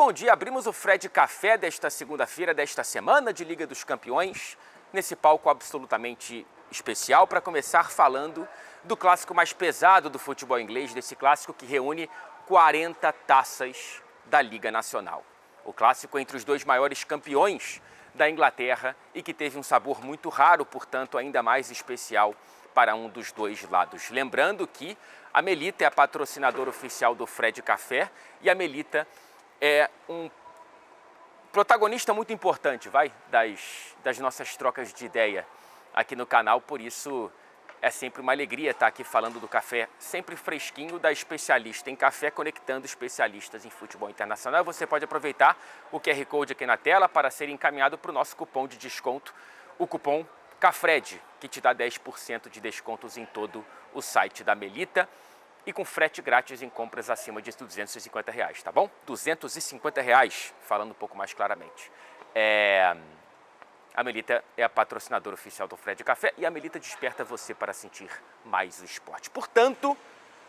bom dia. Abrimos o Fred Café desta segunda-feira, desta semana de Liga dos Campeões, nesse palco absolutamente especial para começar falando do clássico mais pesado do futebol inglês, desse clássico que reúne 40 taças da Liga Nacional. O clássico entre os dois maiores campeões da Inglaterra e que teve um sabor muito raro, portanto ainda mais especial para um dos dois lados. Lembrando que a Melita é a patrocinadora oficial do Fred Café e a Melita é um protagonista muito importante, das nossas trocas de ideia aqui no canal, por isso é sempre uma alegria estar aqui falando do café sempre fresquinho da especialista em café, conectando especialistas em futebol internacional. Você pode aproveitar o QR Code aqui na tela para ser encaminhado para o nosso cupom de desconto, o cupom CAFRED, que te dá 10% de descontos em todo o site da Melita e com frete grátis em compras acima de R$250, tá bom? R$250, falando um pouco mais claramente. A Melita é a patrocinadora oficial do Fred Café e a Melita desperta você para sentir mais o esporte. Portanto,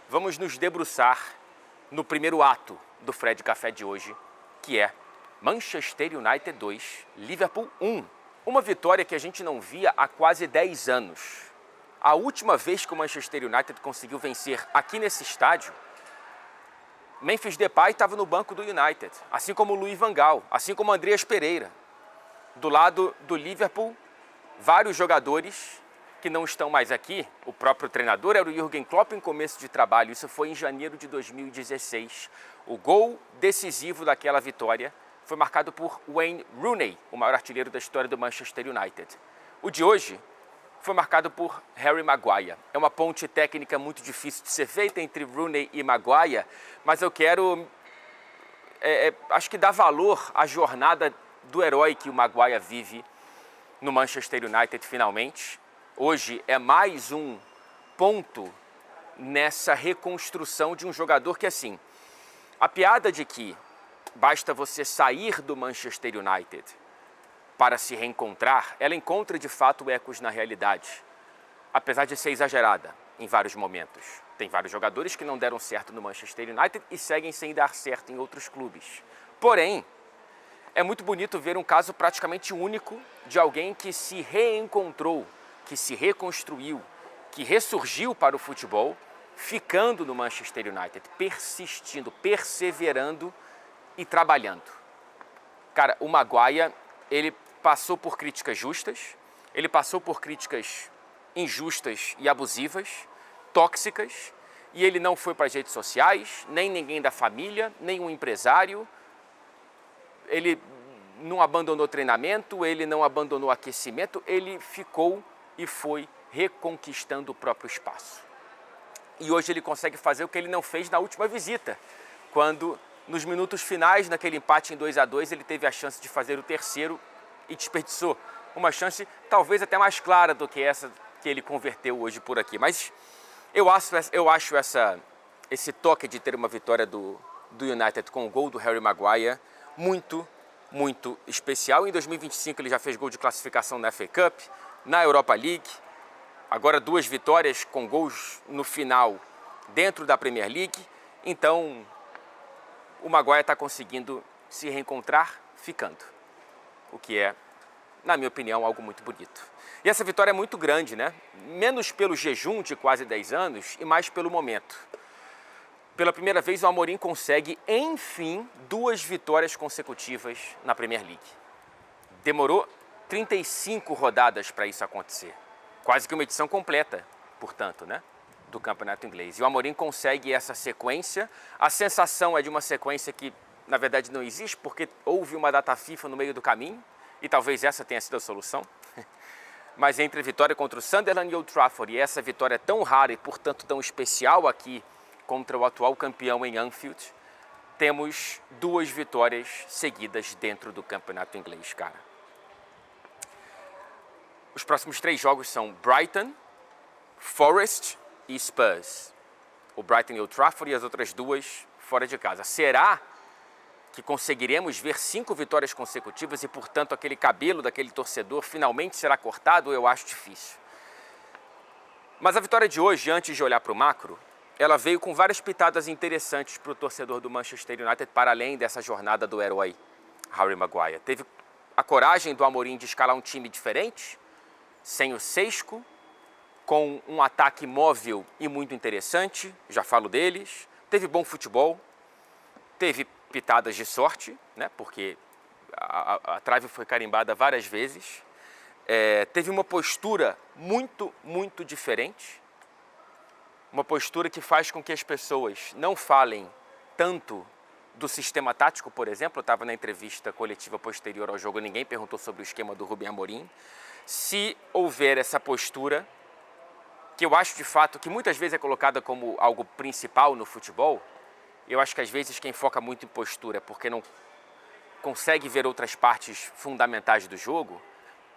vamos nos debruçar no primeiro ato do Fred Café de hoje, que é Manchester United 2, Liverpool 1. Uma vitória que a gente não via há quase 10 anos. A última vez que o Manchester United conseguiu vencer aqui nesse estádio, Memphis Depay estava no banco do United, assim como o Louis van Gaal, assim como o Andreas Pereira. Do lado do Liverpool, vários jogadores que não estão mais aqui. O próprio treinador era o Jürgen Klopp em começo de trabalho, isso foi em janeiro de 2016. O gol decisivo daquela vitória foi marcado por Wayne Rooney, o maior artilheiro da história do Manchester United. O de hoje foi marcado por Harry Maguire. É uma ponte técnica muito difícil de ser feita entre Rooney e Maguire, mas eu quero, acho que dar valor à jornada do herói que o Maguire vive no Manchester United finalmente. Hoje é mais um ponto nessa reconstrução de um jogador que, assim, a piada de que basta você sair do Manchester United para se reencontrar, ela encontra de fato ecos na realidade, apesar de ser exagerada em vários momentos. Tem vários jogadores que não deram certo no Manchester United e seguem sem dar certo em outros clubes. Porém, é muito bonito ver um caso praticamente único de alguém que se reencontrou, que se reconstruiu, que ressurgiu para o futebol, ficando no Manchester United, persistindo, perseverando e trabalhando. Cara, o Maguire, ele passou por críticas justas, ele passou por críticas injustas e abusivas, tóxicas, e ele não foi para as redes sociais, nem ninguém da família, nem um empresário. Ele não abandonou treinamento, ele não abandonou aquecimento, ele ficou e foi reconquistando o próprio espaço. E hoje ele consegue fazer o que ele não fez na última visita, quando nos minutos finais, naquele empate em 2-2, ele teve a chance de fazer o terceiro e desperdiçou uma chance talvez até mais clara do que essa que ele converteu hoje por aqui. Mas eu acho esse toque de ter uma vitória do United com o gol do Harry Maguire muito, muito especial. Em 2025 ele já fez gol de classificação na FA Cup, na Europa League. Agora 2 vitórias com gols no final dentro da Premier League. Então o Maguire está conseguindo se reencontrar ficando, o que é, na minha opinião, algo muito bonito. E essa vitória é muito grande, né? Menos pelo jejum de quase 10 anos e mais pelo momento. Pela primeira vez o Amorim consegue, enfim, 2 vitórias consecutivas na Premier League. Demorou 35 rodadas para isso acontecer. Quase que uma edição completa, portanto, né? Do campeonato inglês. E o Amorim consegue essa sequência. A sensação é de uma sequência que, na verdade, não existe, porque houve uma data FIFA no meio do caminho, e talvez essa tenha sido a solução. Mas entre a vitória contra o Sunderland e o Old Trafford e essa vitória tão rara e, portanto, tão especial aqui contra o atual campeão em Anfield, temos 2 vitórias seguidas dentro do campeonato inglês, cara. Os próximos 3 jogos são Brighton, Forest e Spurs. O Brighton e o Trafford e as outras 2 fora de casa. Será que conseguiremos ver 5 vitórias consecutivas e, portanto, aquele cabelo daquele torcedor finalmente será cortado? Eu acho difícil. Mas a vitória de hoje, antes de olhar para o macro, ela veio com várias pitadas interessantes para o torcedor do Manchester United, para além dessa jornada do herói Harry Maguire. Teve a coragem do Amorim de escalar um time diferente, sem o Sesco, com um ataque móvel e muito interessante, já falo deles. Teve bom futebol, teve pitadas de sorte, né, porque a trave foi carimbada várias vezes. Teve uma postura muito diferente, uma postura que faz com que as pessoas não falem tanto do sistema tático, por exemplo. Eu estava na entrevista coletiva posterior ao jogo, ninguém perguntou sobre o esquema do Rubem Amorim. Se houver essa postura, que eu acho de fato que muitas vezes é colocada como algo principal no futebol, eu acho que às vezes quem foca muito em postura é porque não consegue ver outras partes fundamentais do jogo,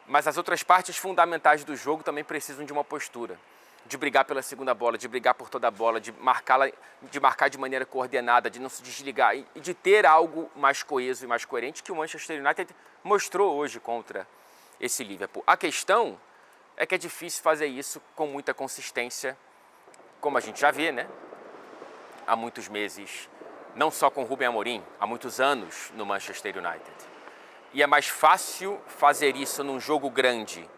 mas as outras partes fundamentais do jogo também precisam de uma postura, de brigar pela segunda bola, de brigar por toda a bola, de marcar de maneira coordenada, de não se desligar e de ter algo mais coeso e mais coerente, que o Manchester United mostrou hoje contra esse Liverpool. A questão é que é difícil fazer isso com muita consistência, como a gente já vê, né? Há muitos meses, não só com o Rubem Amorim, há muitos anos no Manchester United. E é mais fácil fazer isso num jogo grande,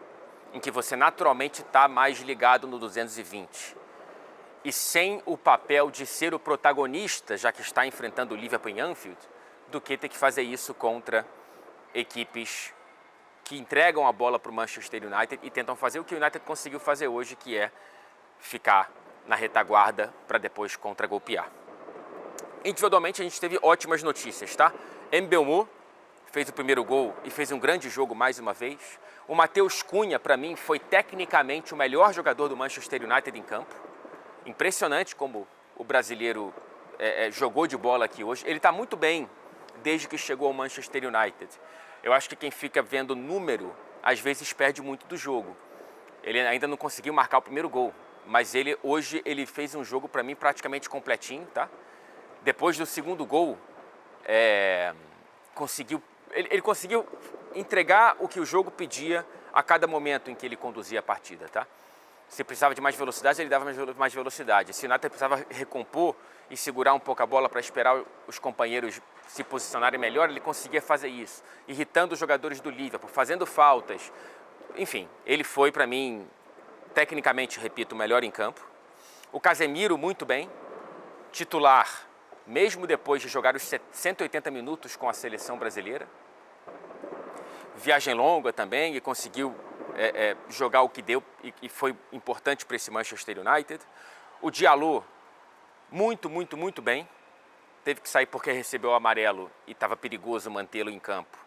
em que você naturalmente está mais ligado no 220 e sem o papel de ser o protagonista, já que está enfrentando o Liverpool em Anfield, do que ter que fazer isso contra equipes que entregam a bola para o Manchester United e tentam fazer o que o United conseguiu fazer hoje, que é ficar na retaguarda para depois contra-golpear. Individualmente a gente teve ótimas notícias, tá? Mbeumo fez o primeiro gol e fez um grande jogo mais uma vez. O Matheus Cunha, para mim, foi tecnicamente o melhor jogador do Manchester United em campo. Impressionante como o brasileiro jogou de bola aqui hoje. Ele está muito bem desde que chegou ao Manchester United. Eu acho que quem fica vendo número, às vezes perde muito do jogo. Ele ainda não conseguiu marcar o primeiro gol, mas hoje ele fez um jogo, para mim, praticamente completinho, tá? Depois do segundo gol, ele conseguiu entregar o que o jogo pedia a cada momento em que ele conduzia a partida, tá? Se precisava de mais velocidade, ele dava mais velocidade. Se o United precisava recompor e segurar um pouco a bola para esperar os companheiros se posicionarem melhor, ele conseguia fazer isso, irritando os jogadores do Liverpool, fazendo faltas. Enfim, ele foi, para mim, tecnicamente, repito, o melhor em campo. O Casemiro, muito bem, titular, mesmo depois de jogar os 180 minutos com a seleção brasileira. Viagem longa também e conseguiu jogar o que deu e foi importante para esse Manchester United. O Diallo, muito bem. Teve que sair porque recebeu o amarelo e estava perigoso mantê-lo em campo.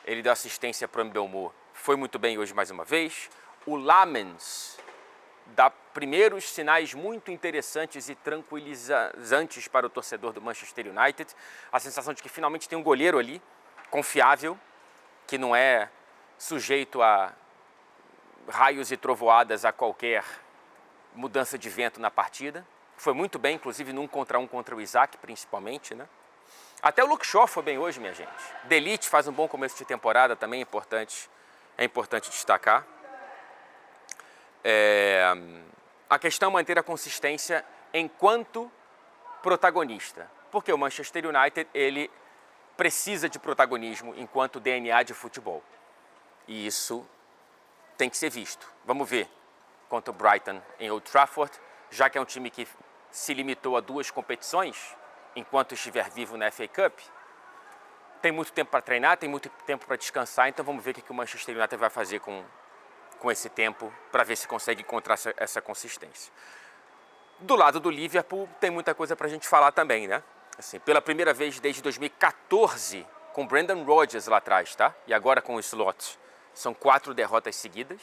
Ele deu assistência para o Mbeumo, foi muito bem hoje mais uma vez. O Lamens dá primeiros sinais muito interessantes e tranquilizantes para o torcedor do Manchester United. A sensação de que finalmente tem um goleiro ali, confiável, que não é sujeito a raios e trovoadas a qualquer mudança de vento na partida. Foi muito bem, inclusive num contra um contra o Isaac, principalmente, né? Até o Luke Shaw foi bem hoje, minha gente. De Ligt faz um bom começo de temporada, também é importante destacar. A questão é manter a consistência enquanto protagonista, porque o Manchester United ele precisa de protagonismo enquanto DNA de futebol. E isso tem que ser visto. Vamos ver contra o Brighton em Old Trafford, já que é um time que se limitou a 2 competições, enquanto estiver vivo na FA Cup. Tem muito tempo para treinar, tem muito tempo para descansar, então vamos ver o que o Manchester United vai fazer com esse tempo, para ver se consegue encontrar essa consistência. Do lado do Liverpool, tem muita coisa para a gente falar também, né? Assim, pela primeira vez desde 2014, com Brendan Rodgers lá atrás, tá? E agora com o Slot. São 4 derrotas seguidas.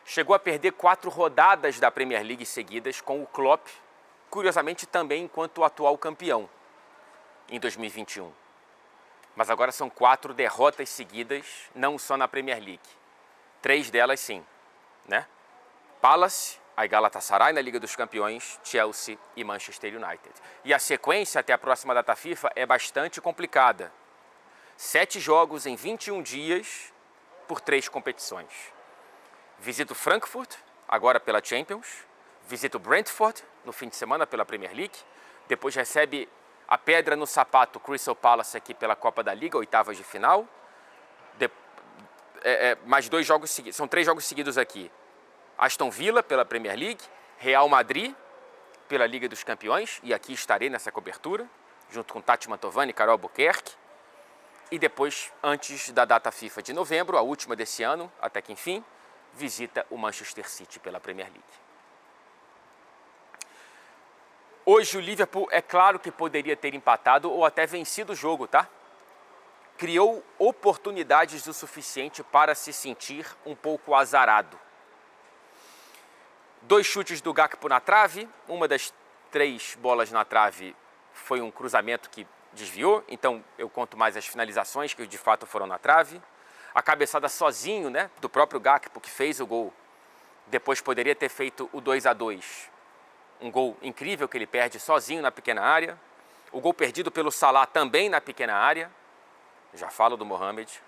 Chegou a perder 4 rodadas da Premier League seguidas com o Klopp, curiosamente também enquanto o atual campeão, em 2021. Mas agora são 4 derrotas seguidas, não só na Premier League. 3 delas sim, né? Palace, aí Galatasaray na Liga dos Campeões, Chelsea e Manchester United. E a sequência até a próxima data FIFA é bastante complicada. 7 jogos em 21 dias por 3 competições. Visita o Frankfurt, agora pela Champions. Visita o Brentford, no fim de semana pela Premier League. Depois recebe a pedra no sapato Crystal Palace aqui pela Copa da Liga, oitavas de final. Mais 2 jogos seguidos, são 3 jogos seguidos aqui. Aston Villa pela Premier League, Real Madrid pela Liga dos Campeões, e aqui estarei nessa cobertura, junto com Tati Mantovani e Carol Albuquerque. E depois, antes da data FIFA de novembro, a última desse ano, até que enfim, visita o Manchester City pela Premier League. Hoje o Liverpool, é claro que poderia ter empatado ou até vencido o jogo, tá? Criou oportunidades o suficiente para se sentir um pouco azarado. 2 chutes do Gakpo na trave, uma das 3 bolas na trave foi um cruzamento que desviou, então eu conto mais as finalizações que de fato foram na trave. A cabeçada sozinho, né, do próprio Gakpo, que fez o gol, depois poderia ter feito o 2-2, um gol incrível que ele perde sozinho na pequena área. O gol perdido pelo Salah também na pequena área, já falo do Mohamed.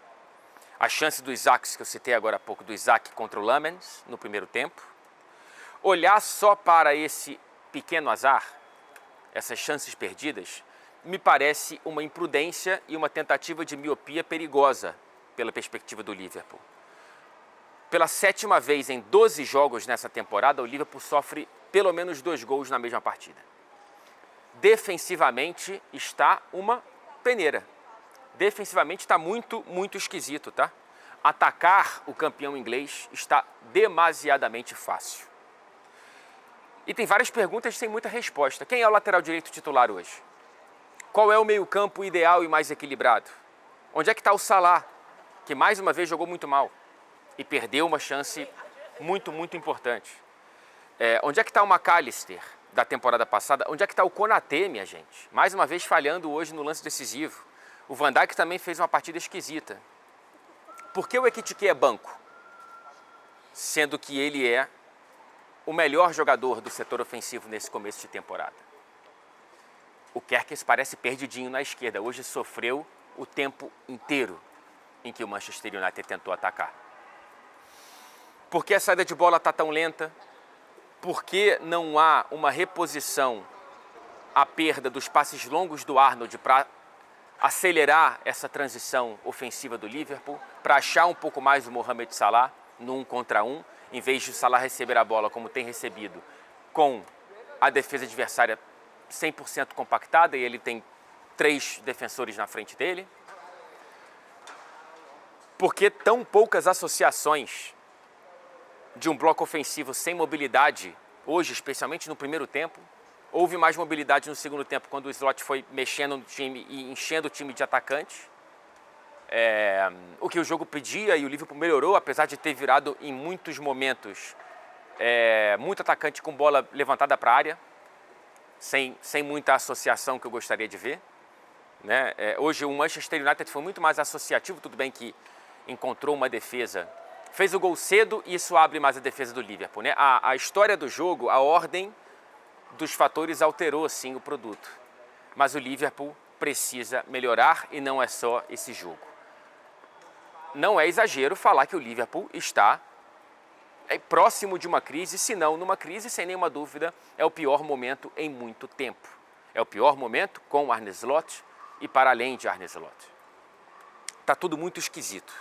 A chance do Isaac, que eu citei agora há pouco, do Isaac contra o Lamens no primeiro tempo. Olhar só para esse pequeno azar, essas chances perdidas, me parece uma imprudência e uma tentativa de miopia perigosa pela perspectiva do Liverpool. Pela 7ª vez em 12 jogos nessa temporada, o Liverpool sofre pelo menos 2 gols na mesma partida. Defensivamente está uma peneira. Defensivamente está muito, muito esquisito, tá? Atacar o campeão inglês está demasiadamente fácil. E tem várias perguntas sem muita resposta. Quem é o lateral direito titular hoje? Qual é o meio-campo ideal e mais equilibrado? Onde é que está o Salah, que mais uma vez jogou muito mal e perdeu uma chance muito, muito importante? Onde é que está o McAllister da temporada passada? Onde é que está o Konaté, minha gente? Mais uma vez falhando hoje no lance decisivo. O Van Dijk também fez uma partida esquisita. Por que o Ekitike é banco? Sendo que ele é o melhor jogador do setor ofensivo nesse começo de temporada. O Kerkez parece perdidinho na esquerda. Hoje sofreu o tempo inteiro em que o Manchester United tentou atacar. Por que a saída de bola está tão lenta? Por que não há uma reposição à perda dos passes longos do Arnold para acelerar essa transição ofensiva do Liverpool, para achar um pouco mais o Mohamed Salah no 1 contra 1, em vez de o Salah receber a bola como tem recebido, com a defesa adversária 100% compactada, e ele tem 3 defensores na frente dele? Por que tão poucas associações de um bloco ofensivo sem mobilidade hoje, especialmente no primeiro tempo? Houve mais mobilidade no segundo tempo, quando o Slot foi mexendo no time e enchendo o time de atacantes. O que o jogo pedia, e o Liverpool melhorou, apesar de ter virado em muitos momentos muito atacante com bola levantada para a área, sem muita associação que eu gostaria de ver. Né? Hoje o Manchester United foi muito mais associativo, tudo bem que encontrou uma defesa, fez o gol cedo e isso abre mais a defesa do Liverpool. Né? A história do jogo, a ordem dos fatores alterou sim o produto, mas o Liverpool precisa melhorar e não é só esse jogo. Não é exagero falar que o Liverpool está próximo de uma crise, se não numa crise, sem nenhuma dúvida, é o pior momento em muito tempo. É o pior momento com Arne Slot e para além de Arne Slot. Está tudo muito esquisito.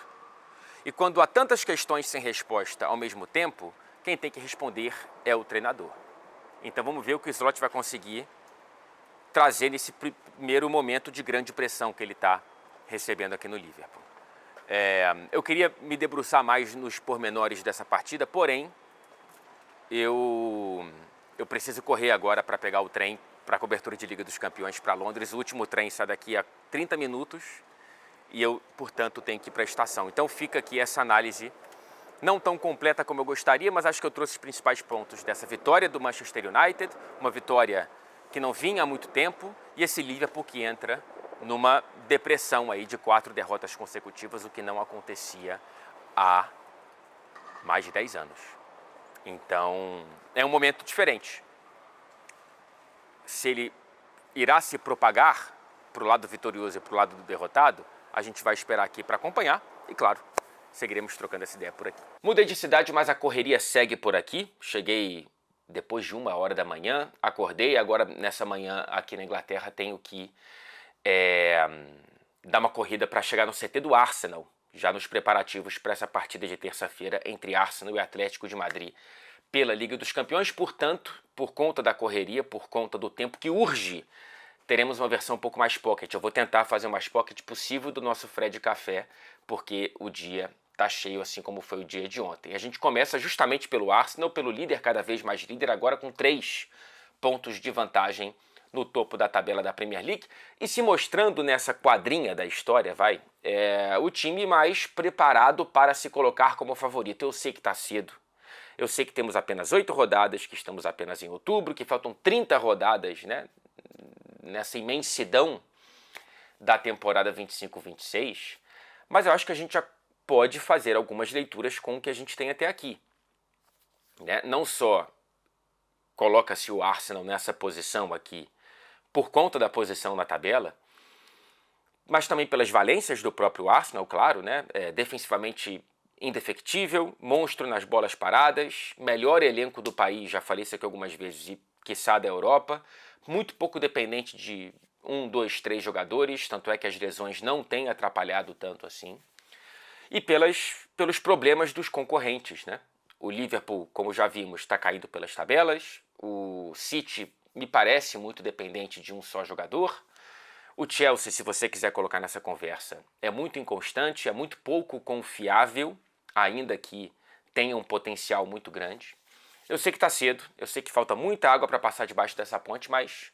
E quando há tantas questões sem resposta ao mesmo tempo, quem tem que responder é o treinador. Então vamos ver o que o Slot vai conseguir trazer nesse primeiro momento de grande pressão que ele está recebendo aqui no Liverpool. Eu queria me debruçar mais nos pormenores dessa partida, porém, eu preciso correr agora para pegar o trem para a cobertura de Liga dos Campeões para Londres. O último trem sai daqui a 30 minutos e eu, portanto, tenho que ir para a estação. Então fica aqui essa análise, não tão completa como eu gostaria, mas acho que eu trouxe os principais pontos dessa vitória do Manchester United, uma vitória que não vinha há muito tempo, e esse Liverpool que entra numa depressão aí de 4 derrotas consecutivas, o que não acontecia há mais de 10 anos. Então, é um momento diferente. Se ele irá se propagar para o lado vitorioso e para o lado do derrotado, a gente vai esperar aqui para acompanhar e, claro, seguiremos trocando essa ideia por aqui. Mudei de cidade, mas a correria segue por aqui. Cheguei depois de 1h da manhã, acordei, agora nessa manhã aqui na Inglaterra tenho que dar uma corrida para chegar no CT do Arsenal, já nos preparativos para essa partida de terça-feira entre Arsenal e Atlético de Madrid pela Liga dos Campeões. Portanto, por conta da correria, por conta do tempo que urge, teremos uma versão um pouco mais pocket. Eu vou tentar fazer o mais pocket possível do nosso Fred Café, porque o dia tá cheio, assim como foi o dia de ontem. A gente começa justamente pelo Arsenal, pelo líder, cada vez mais líder, agora com 3 pontos de vantagem no topo da tabela da Premier League, e se mostrando nessa quadrinha da história, o time mais preparado para se colocar como favorito. Eu sei que está cedo, eu sei que temos apenas 8 rodadas, que estamos apenas em outubro, que faltam 30 rodadas, né, nessa imensidão da temporada 25-26, mas eu acho que a gente já pode fazer algumas leituras com o que a gente tem até aqui, né? Não só coloca-se o Arsenal nessa posição aqui por conta da posição na tabela, mas também pelas valências do próprio Arsenal, claro, né? Defensivamente indefectível, monstro nas bolas paradas, melhor elenco do país, já falei isso aqui algumas vezes, e quiçá da Europa, muito pouco dependente de 1, 2, 3 jogadores, tanto é que as lesões não têm atrapalhado tanto assim, e pelos problemas dos concorrentes, né? O Liverpool, como já vimos, está caindo pelas tabelas, o City me parece muito dependente de um só jogador. O Chelsea, se você quiser colocar nessa conversa, é muito inconstante, é muito pouco confiável, ainda que tenha um potencial muito grande. Eu sei que está cedo, eu sei que falta muita água para passar debaixo dessa ponte, mas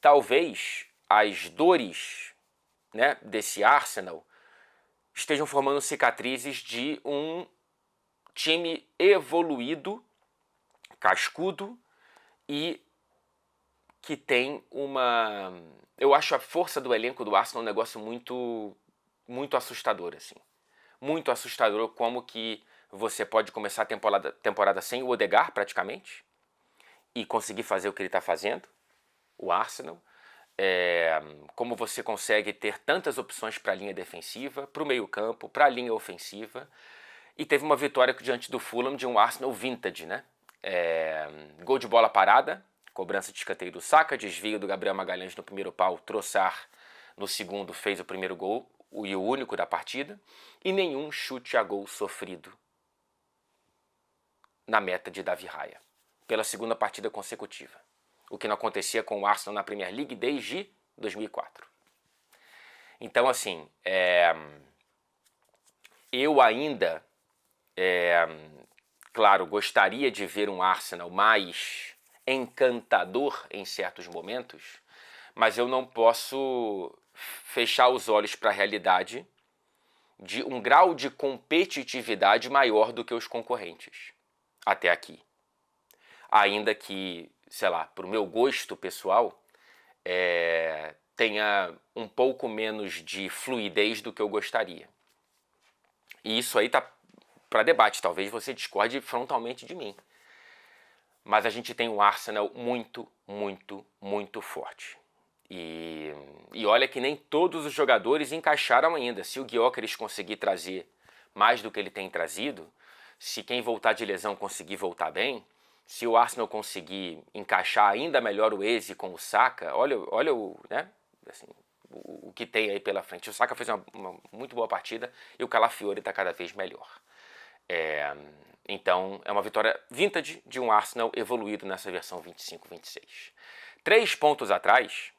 talvez as dores, né, desse Arsenal estejam formando cicatrizes de um time evoluído, cascudo, e que tem uma... Eu acho a força do elenco do Arsenal um negócio muito assustador, assim. Muito assustador, como que você pode começar a temporada sem o Odegaard, praticamente, e conseguir fazer o que ele está fazendo, o Arsenal. Como você consegue ter tantas opções para a linha defensiva, para o meio campo, para a linha ofensiva, e teve uma vitória diante do Fulham de um Arsenal vintage, né? Gol de bola parada, cobrança de escanteio do Saka, desvio do Gabriel Magalhães no primeiro pau, Trossard no segundo fez o primeiro gol, e o único da partida, e nenhum chute a gol sofrido na meta de Davi Raya, pela segunda partida consecutiva, o que não acontecia com o Arsenal na Premier League desde 2004. Então, assim, eu ainda, claro, gostaria de ver um Arsenal mais encantador em certos momentos, mas eu não posso fechar os olhos para a realidade de um grau de competitividade maior do que os concorrentes até aqui. Ainda que, sei lá, para o meu gosto pessoal, tenha um pouco menos de fluidez do que eu gostaria. E isso aí tá para debate, talvez você discorde frontalmente de mim. Mas a gente tem um Arsenal muito, muito, muito forte. E olha que nem todos os jogadores encaixaram ainda. Se o Gyökeres conseguir trazer mais do que ele tem trazido, se quem voltar de lesão conseguir voltar bem, se o Arsenal conseguir encaixar ainda melhor o Eze com o Saka, olha o, né, assim, o que tem aí pela frente. O Saka fez uma muito boa partida e o Calafiori está cada vez melhor. Então é uma vitória vintage de um Arsenal evoluído nessa versão 25-26. 3 pontos atrás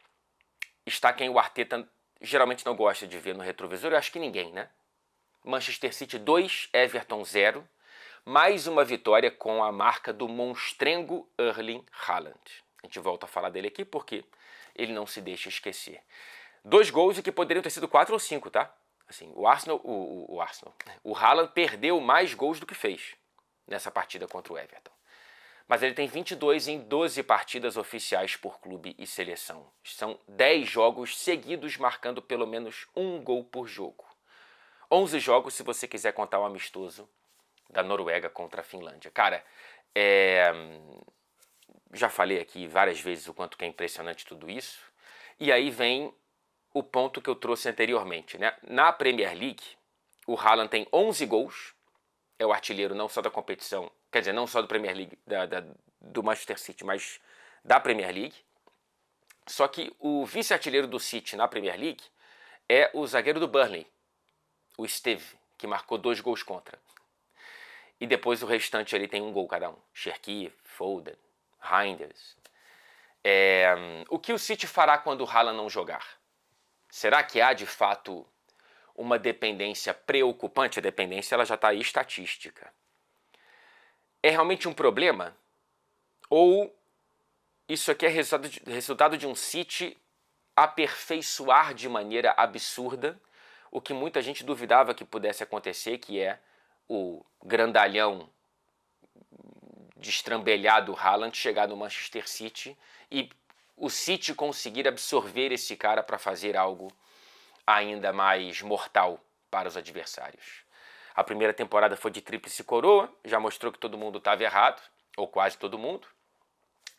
está quem o Arteta geralmente não gosta de ver no retrovisor, eu acho que ninguém, né? Manchester City 2, Everton 0, mais uma vitória com a marca do monstrengo Erling Haaland. A gente volta a falar dele aqui porque ele não se deixa esquecer. 2 gols e que poderiam ter sido 4 ou 5, tá? Assim, o Haaland perdeu mais gols do que fez nessa partida contra o Everton. Mas ele tem 22 em 12 partidas oficiais por clube e seleção. São 10 jogos seguidos marcando pelo menos 1 gol por jogo. 11 jogos se você quiser contar o amistoso da Noruega contra a Finlândia. Cara, já falei aqui várias vezes o quanto que é impressionante tudo isso. E aí vem o ponto que eu trouxe anteriormente, né? Na Premier League, o Haaland tem 11 gols, é o artilheiro não só da competição, quer dizer, não só do Premier League, do Manchester City, mas da Premier League. Só que o vice-artilheiro do City na Premier League é o zagueiro do Burnley, o Steve, que marcou 2 gols contra. E depois o restante ali tem 1 gol cada um. Cherki, Foden, Reinders. O que o City fará quando o Haaland não jogar? Será que há, de fato, uma dependência preocupante? A dependência ela já está aí estatística. É realmente um problema? Ou isso aqui é resultado de um City aperfeiçoar de maneira absurda o que muita gente duvidava que pudesse acontecer, que é o grandalhão destrambelhado Haaland chegar no Manchester City e o City conseguir absorver esse cara para fazer algo ainda mais mortal para os adversários. A primeira temporada foi de tríplice coroa, já mostrou que todo mundo estava errado, ou quase todo mundo.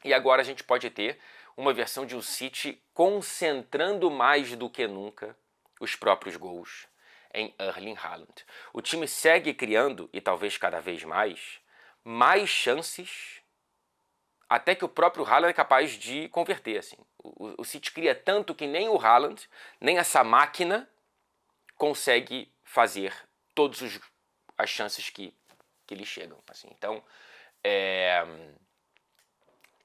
E agora a gente pode ter uma versão de um City concentrando mais do que nunca os próprios gols em Erling Haaland. O time segue criando, e talvez cada vez mais chances, até que o próprio Haaland é capaz de converter. Assim. O City cria tanto que nem o Haaland, nem essa máquina, consegue fazer todas as chances que lhe chegam. Assim. Então,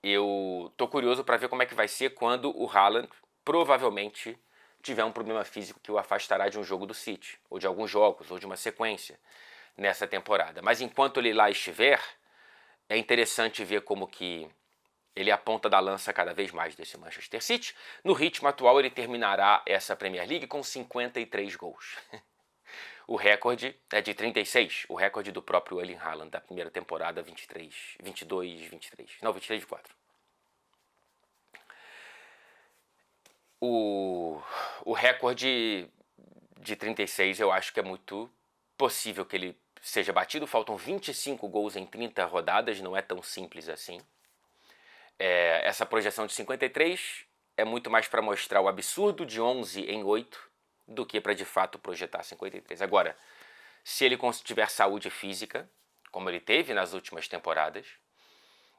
eu tô curioso para ver como é que vai ser quando o Haaland provavelmente tiver um problema físico que o afastará de um jogo do City, ou de alguns jogos, ou de uma sequência nessa temporada. Mas enquanto ele lá estiver, é interessante ver como que ele é a ponta da lança cada vez mais desse Manchester City. No ritmo atual, ele terminará essa Premier League com 53 gols. O recorde é de 36, o recorde do próprio Erling Haaland da primeira temporada, 23, 22, 23. Não, 23, 24. O recorde de 36 eu acho que é muito possível que ele seja batido. Faltam 25 gols em 30 rodadas, não é tão simples assim. Essa projeção de 53 é muito mais para mostrar o absurdo de 11 em 8 do que para de fato projetar 53. Agora, se ele tiver saúde física, como ele teve nas últimas temporadas,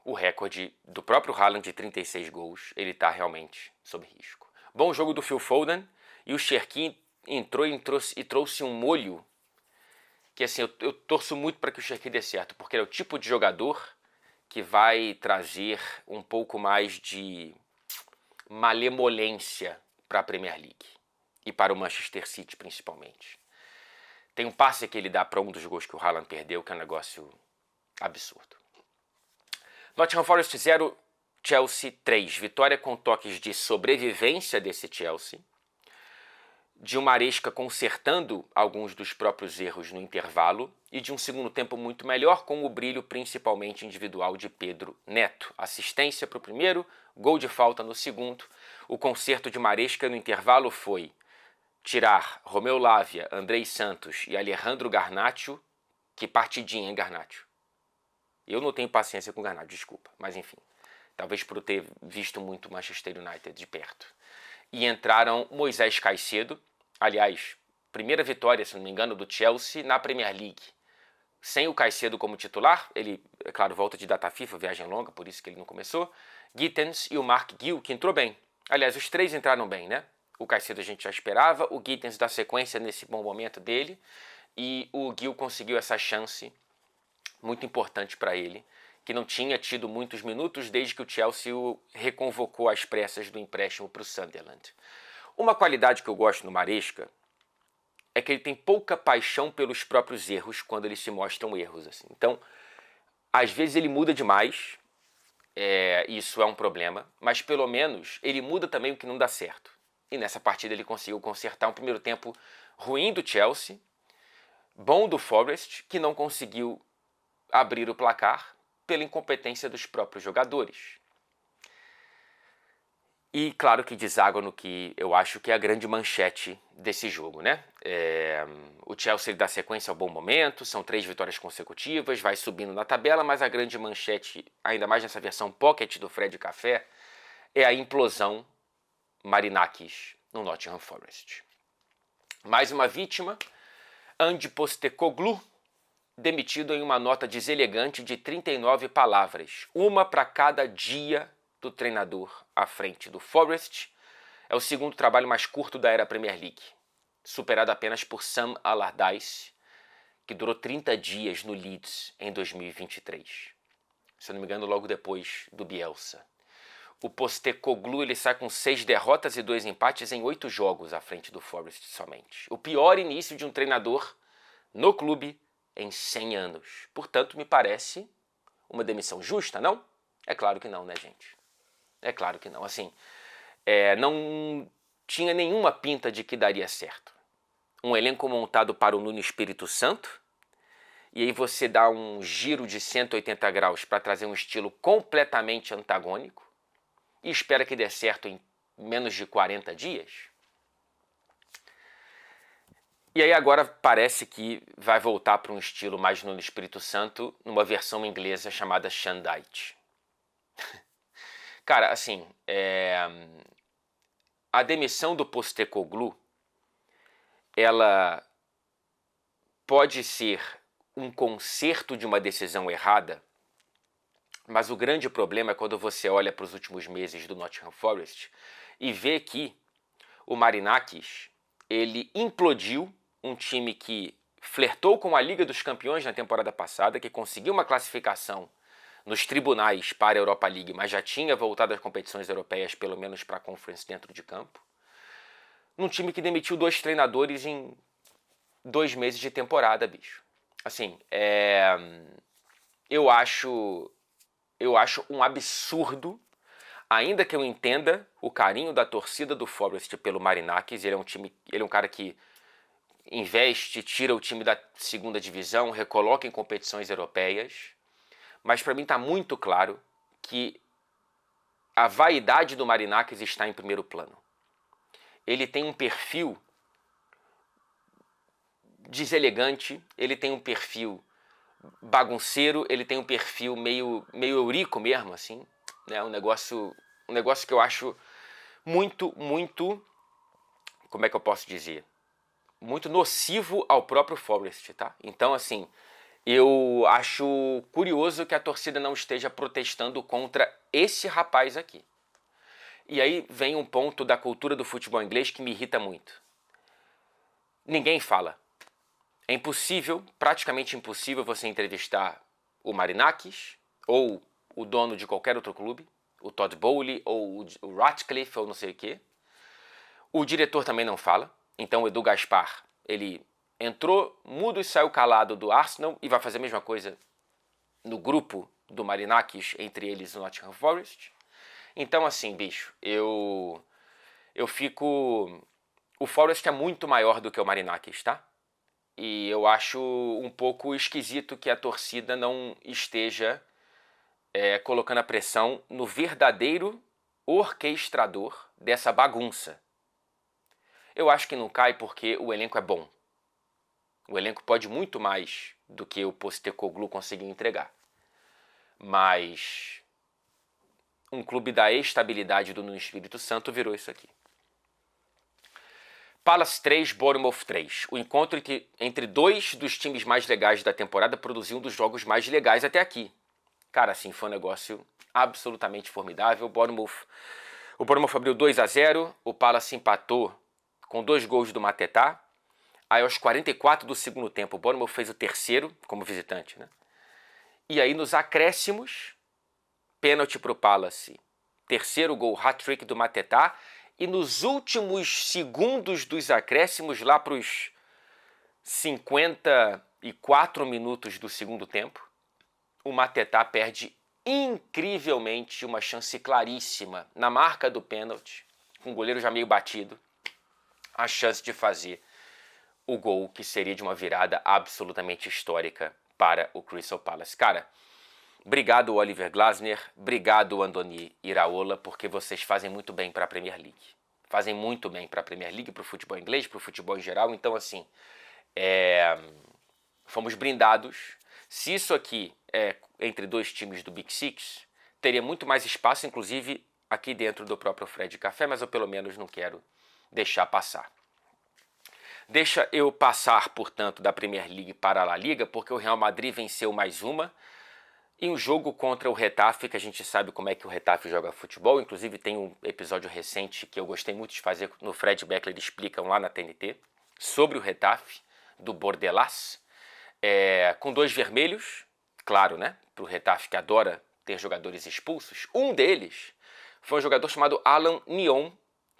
o recorde do próprio Haaland de 36 gols, ele está realmente sob risco. Bom jogo do Phil Foden, e o Cherki entrou e trouxe um molho que assim, eu torço muito para que o Cherki dê certo, porque ele é o tipo de jogador que vai trazer um pouco mais de malemolência para a Premier League e para o Manchester City principalmente. Tem um passe que ele dá para um dos gols que o Haaland perdeu, que é um negócio absurdo. Nottingham Forest 0, Chelsea 3. Vitória com toques de sobrevivência desse Chelsea. De uma Maresca consertando alguns dos próprios erros no intervalo e de um segundo tempo muito melhor, com o brilho principalmente individual de Pedro Neto. Assistência para o primeiro, gol de falta no segundo. O conserto de Maresca no intervalo foi tirar Romeu Lavia, Andrei Santos e Alejandro Garnacho. Que partidinha, hein, Garnacho? Eu não tenho paciência com o Garnacho, desculpa, mas enfim. Talvez por ter visto muito Manchester United de perto. E entraram Moisés Caicedo, aliás, primeira vitória, se não me engano, do Chelsea na Premier League. Sem o Caicedo como titular, ele, é claro, volta de data FIFA, viagem longa, por isso que ele não começou. Gittens e o Mark Gill, que entrou bem. Aliás, os três entraram bem, né? O Caicedo a gente já esperava, o Gittens dá sequência nesse bom momento dele, e o Gill conseguiu essa chance muito importante para ele, que não tinha tido muitos minutos desde que o Chelsea o reconvocou às pressas do empréstimo para o Sunderland. Uma qualidade que eu gosto no Maresca é que ele tem pouca paixão pelos próprios erros quando eles se mostram erros. Assim. Então, às vezes ele muda demais, isso é um problema, mas pelo menos ele muda também o que não dá certo. E nessa partida ele conseguiu consertar um primeiro tempo ruim do Chelsea, bom do Forest, que não conseguiu abrir o placar pela incompetência dos próprios jogadores. E claro que deságua no que eu acho que é a grande manchete desse jogo, né? O Chelsea dá sequência ao bom momento, são 3 vitórias consecutivas, vai subindo na tabela, mas a grande manchete, ainda mais nessa versão pocket do Fred Café, é a implosão Marinakis no Nottingham Forest. Mais uma vítima, Ange Postecoglou, demitido em uma nota deselegante de 39 palavras, uma para cada dia do treinador à frente do Forest. É o segundo trabalho mais curto da era Premier League, superado apenas por Sam Allardyce, que durou 30 dias no Leeds em 2023. Se eu não me engano, logo depois do Bielsa. O Postecoglou ele sai com 6 derrotas e 2 empates em 8 jogos à frente do Forest somente. O pior início de um treinador no clube em 100 anos. Portanto, me parece uma demissão justa, não? É claro que não, né, gente? É claro que não. Assim, não tinha nenhuma pinta de que daria certo. Um elenco montado para o Nuno Espírito Santo, e aí você dá um giro de 180 graus para trazer um estilo completamente antagônico, e espera que dê certo em menos de 40 dias? E aí agora parece que vai voltar para um estilo mais no Espírito Santo, numa versão inglesa chamada Shandite. Cara, assim, a demissão do Postecoglou, ela pode ser um conserto de uma decisão errada, mas o grande problema é quando você olha para os últimos meses do Nottingham Forest e vê que o Marinakis, ele implodiu um time que flertou com a Liga dos Campeões na temporada passada, que conseguiu uma classificação nos tribunais para a Europa League, mas já tinha voltado às competições europeias, pelo menos para a Conference dentro de campo. Num time que demitiu 2 treinadores em 2 meses de temporada, bicho. Assim, eu acho um absurdo, ainda que eu entenda o carinho da torcida do Forest pelo Marinakis. Ele é um cara que investe, tira o time da segunda divisão, recoloca em competições europeias. Mas para mim está muito claro que a vaidade do Marinakis está em primeiro plano. Ele tem um perfil deselegante, ele tem um perfil bagunceiro, ele tem um perfil meio eurico mesmo, assim, né? Um negócio que eu acho muito, como é que eu posso dizer? Muito nocivo ao próprio Forest, tá? Então, assim, eu acho curioso que a torcida não esteja protestando contra esse rapaz aqui. E aí vem um ponto da cultura do futebol inglês que me irrita muito. Ninguém fala. É impossível, praticamente impossível, você entrevistar o Marinakis ou o dono de qualquer outro clube, o Todd Bowley ou o Ratcliffe ou não sei o quê. O diretor também não fala. Então o Edu Gaspar, ele entrou mudo e saiu calado do Arsenal e vai fazer a mesma coisa no grupo do Marinakis, entre eles o Nottingham Forest. Então assim, bicho, eu fico... O Forest é muito maior do que o Marinakis, tá? E eu acho um pouco esquisito que a torcida não esteja colocando a pressão no verdadeiro orquestrador dessa bagunça. Eu acho que não cai porque o elenco é bom. O elenco pode muito mais do que o Postecoglou conseguiu entregar. Mas um clube da estabilidade do Nuno Espírito Santo virou isso aqui. Palace 3, Bournemouth 3. O encontro entre 2 dos times mais legais da temporada produziu um dos jogos mais legais até aqui. Cara, assim, foi um negócio absolutamente formidável. O Bournemouth abriu 2-0, o Palace empatou com 2 gols do Mateta. Aí aos 44 do segundo tempo, o Bournemouth fez o terceiro como visitante, né? E aí nos acréscimos, pênalti pro Palace. Terceiro gol, hat-trick do Mateta. E nos últimos segundos dos acréscimos, lá para os 54 minutos do segundo tempo, o Mateta perde incrivelmente uma chance claríssima na marca do pênalti, com o goleiro já meio batido, a chance de fazer o gol que seria de uma virada absolutamente histórica para o Crystal Palace. Cara, obrigado Oliver Glasner, obrigado Andoni Iraola, porque vocês fazem muito bem para a Premier League. Fazem muito bem para a Premier League, para o futebol inglês, para o futebol em geral. Então, assim, fomos brindados. Se isso aqui é entre 2 times do Big Six, teria muito mais espaço, inclusive aqui dentro do próprio Fred Café, mas eu pelo menos não quero deixar passar. Deixa eu passar, portanto, da Premier League para a La Liga, porque o Real Madrid venceu mais uma. Em um jogo contra o Getafe, que a gente sabe como é que o Getafe joga futebol, inclusive tem um episódio recente que eu gostei muito de fazer no Fred Beckler, explicam lá na TNT, sobre o Getafe, do Bordelás, com 2 vermelhos, claro, né, para o Getafe que adora ter jogadores expulsos. Um deles foi um jogador chamado Alan Nyon,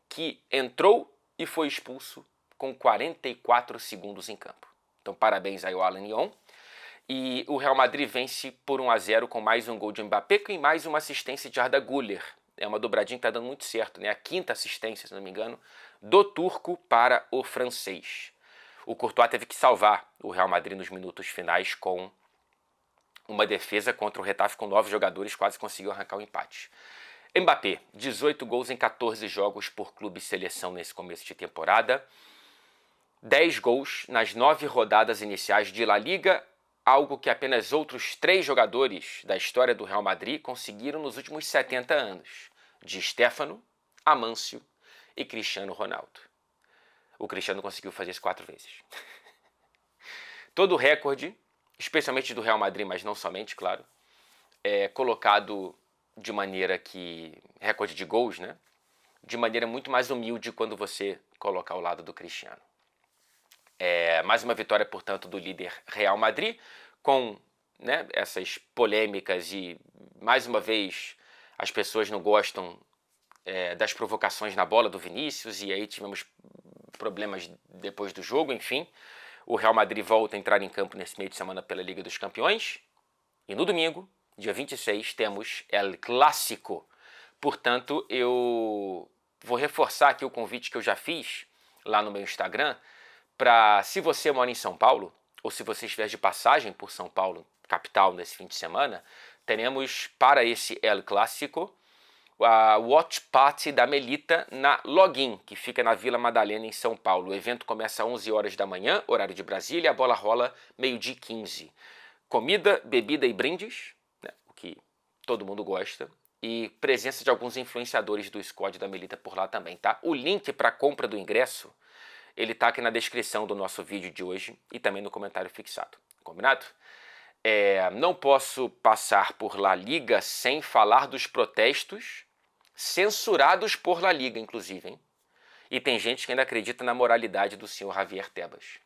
que entrou e foi expulso com 44 segundos em campo. Então parabéns aí ao Alan Nyon. E o Real Madrid vence por 1-0 com mais um gol de Mbappé e mais uma assistência de Arda Güler. É uma dobradinha que está dando muito certo, né? A 5ª assistência, se não me engano, do turco para o francês. O Courtois teve que salvar o Real Madrid nos minutos finais com uma defesa contra o Getafe com 9 jogadores, quase conseguiu arrancar o empate. Mbappé, 18 gols em 14 jogos por clube e seleção nesse começo de temporada. 10 gols nas 9 rodadas iniciais de La Liga, algo que apenas outros 3 jogadores da história do Real Madrid conseguiram nos últimos 70 anos. Di Stéfano, Amâncio e Cristiano Ronaldo. O Cristiano conseguiu fazer isso 4 vezes. Todo o recorde, especialmente do Real Madrid, mas não somente, claro, é colocado de maneira que... recorde de gols, né? De maneira muito mais humilde quando você coloca ao lado do Cristiano. Mais uma vitória, portanto, do líder Real Madrid, com, né, essas polêmicas e, mais uma vez, as pessoas não gostam das provocações na bola do Vinícius, e aí tivemos problemas depois do jogo, enfim. O Real Madrid volta a entrar em campo nesse meio de semana pela Liga dos Campeões. E no domingo, dia 26, temos El Clásico. Portanto, eu vou reforçar aqui o convite que eu já fiz lá no meu Instagram, para, se você mora em São Paulo, ou se você estiver de passagem por São Paulo, capital, nesse fim de semana, teremos para esse El Clásico a Watch Party da Melita na Login, que fica na Vila Madalena, em São Paulo. O evento começa às 11 horas da manhã, horário de Brasília, e a bola rola 12h15. Comida, bebida e brindes, né, o que todo mundo gosta, e presença de alguns influenciadores do squad da Melita por lá também, tá? O link para a compra do ingresso, ele está aqui na descrição do nosso vídeo de hoje e também no comentário fixado. Combinado? Não posso passar por La Liga sem falar dos protestos censurados por La Liga, inclusive, hein? E tem gente que ainda acredita na moralidade do senhor Javier Tebas.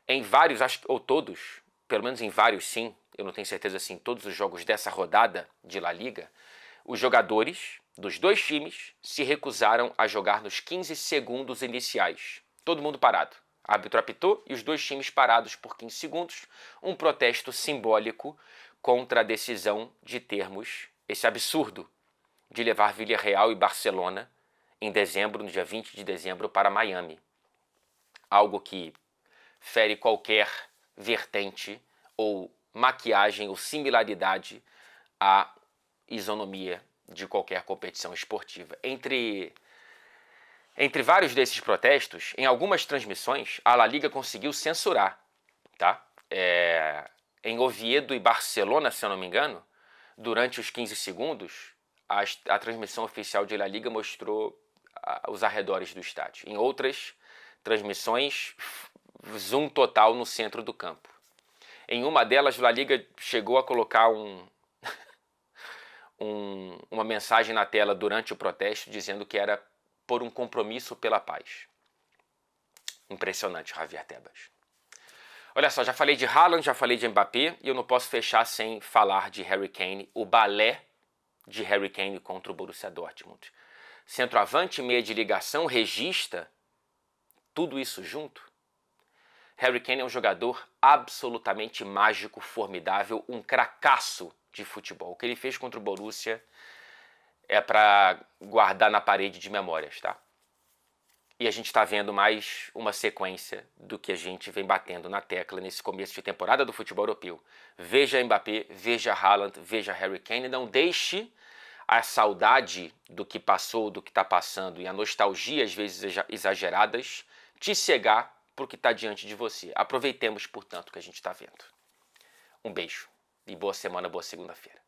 Em vários, acho, ou todos, pelo menos em vários sim, eu não tenho certeza se em todos os jogos dessa rodada de La Liga, os jogadores dos 2 times se recusaram a jogar nos 15 segundos iniciais. Todo mundo parado. O árbitro apitou e os 2 times parados por 15 segundos. Um protesto simbólico contra a decisão de termos esse absurdo de levar Villarreal e Barcelona em dezembro, no dia 20 de dezembro, para Miami. Algo que fere qualquer vertente ou maquiagem ou similaridade à isonomia de qualquer competição esportiva. Entre vários desses protestos, em algumas transmissões, a La Liga conseguiu censurar, tá? Em Oviedo e Barcelona, se eu não me engano, durante os 15 segundos, a transmissão oficial de La Liga mostrou os arredores do estádio. Em outras transmissões, zoom total no centro do campo. Em uma delas, La Liga chegou a colocar uma mensagem na tela durante o protesto dizendo que era por um compromisso pela paz. Impressionante, Javier Tebas. Olha só, já falei de Haaland, já falei de Mbappé, e eu não posso fechar sem falar de Harry Kane, o balé de Harry Kane contra o Borussia Dortmund. Centroavante, meia de ligação, regista, tudo isso junto. Harry Kane é um jogador absolutamente mágico, formidável, um cracaço de futebol. O que ele fez contra o Borussia é para guardar na parede de memórias, tá? E a gente está vendo mais uma sequência do que a gente vem batendo na tecla nesse começo de temporada do futebol europeu. Veja Mbappé, veja Haaland, veja Harry Kane. Não deixe a saudade do que passou, do que está passando e a nostalgia, às vezes exageradas, te cegar para o que está diante de você. Aproveitemos, portanto, o que a gente está vendo. Um beijo e boa semana, boa segunda-feira.